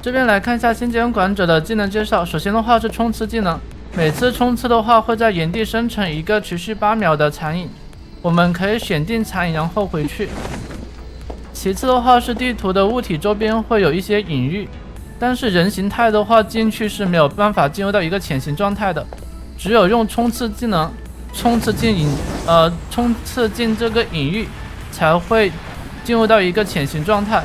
这边来看一下新监管者的技能介绍。首先的话是冲刺技能，每次冲刺的话会在原地生成一个持续8秒的残影，我们可以选定残影然后回去。其次的话是地图的物体周边会有一些隐喻，但是人形态的话进去是没有办法进入到一个潜行状态的，只有用冲刺技能冲刺进这个隐喻才会进入到一个潜行状态。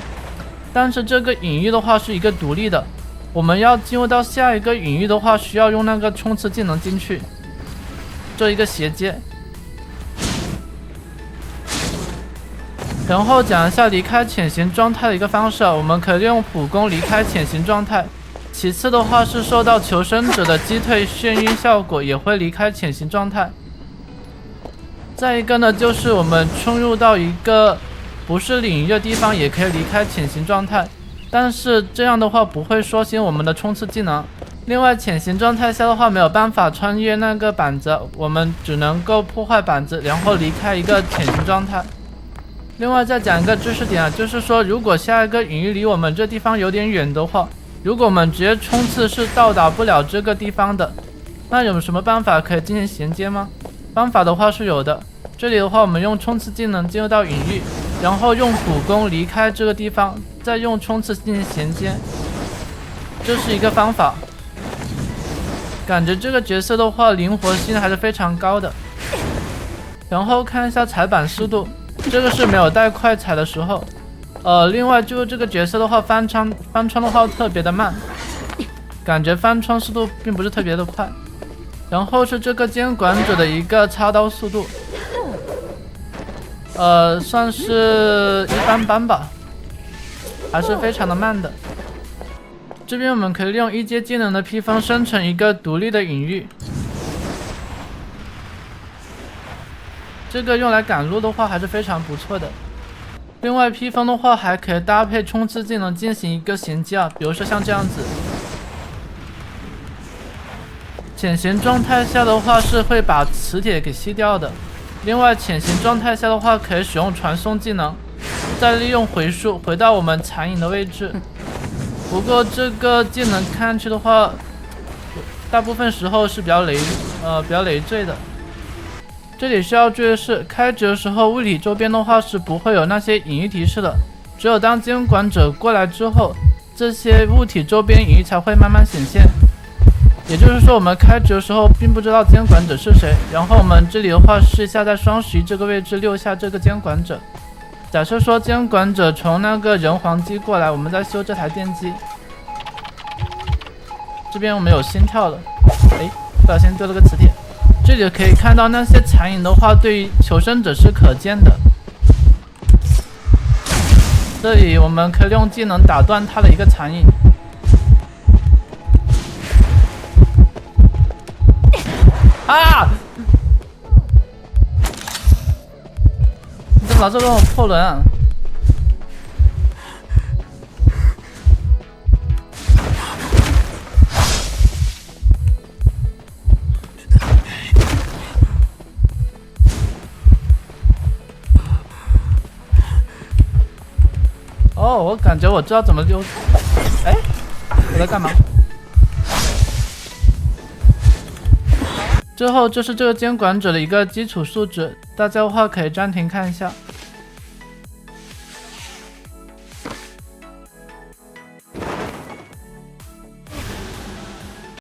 但是这个隐喻的话是一个独立的，我们要进入到下一个隐喻的话，需要用那个冲刺技能进去，做一个衔接。然后讲一下离开潜行状态的一个方式，我们可以用普攻离开潜行状态。其次的话是受到求生者的击退眩晕效果，也会离开潜行状态。再一个呢，就是我们冲入到一个不是领域的地方，也可以离开潜行状态，但是这样的话不会刷新我们的冲刺技能。另外，潜行状态下的话没有办法穿越那个板子，我们只能够破坏板子，然后离开一个潜行状态。另外再讲一个知识点就是说，如果下一个隐喻离我们这地方有点远的话，如果我们直接冲刺是到达不了这个地方的，那有什么办法可以进行衔接吗？方法的话是有的。这里的话我们用冲刺技能进入到隐喻，然后用普攻离开这个地方，再用冲刺进行衔接，这是一个方法。感觉这个角色的话灵活性还是非常高的。然后看一下踩板速度，这个是没有带快踩的时候。另外就是这个角色的话翻窗的话特别的慢，感觉翻窗速度并不是特别的快。然后是这个监管者的一个插刀速度，算是一般般吧，还是非常的慢的。这边我们可以利用一阶技能的披风生成一个独立的隐喻，这个用来赶路的话还是非常不错的。另外披风的话还可以搭配冲刺技能进行一个衔接比如说像这样子。潜行状态下的话是会把磁铁给吸掉的。另外潜行状态下的话可以使用传送技能，再利用回溯回到我们残影的位置。不过这个技能看上去的话，大部分时候是比较累赘的。这里需要注意的是，开局的时候物体周边的话是不会有那些隐喻提示的，只有当监管者过来之后，这些物体周边隐喻才会慢慢显现。也就是说我们开局的时候并不知道监管者是谁，然后我们这里的话试一下在双11这个位置溜下这个监管者。假设说监管者从那个人皇机过来，我们再修这台电机。这边我们有心跳了，不小心丢了个磁铁。这里可以看到那些残影的话对于求生者是可见的，这里我们可以用技能打断它的一个残影。啊！你怎么老是跟我破轮啊？哦，我感觉我知道怎么溜。我在干嘛？最后就是这个监管者的一个基础素质，大家的话可以暂停看一下。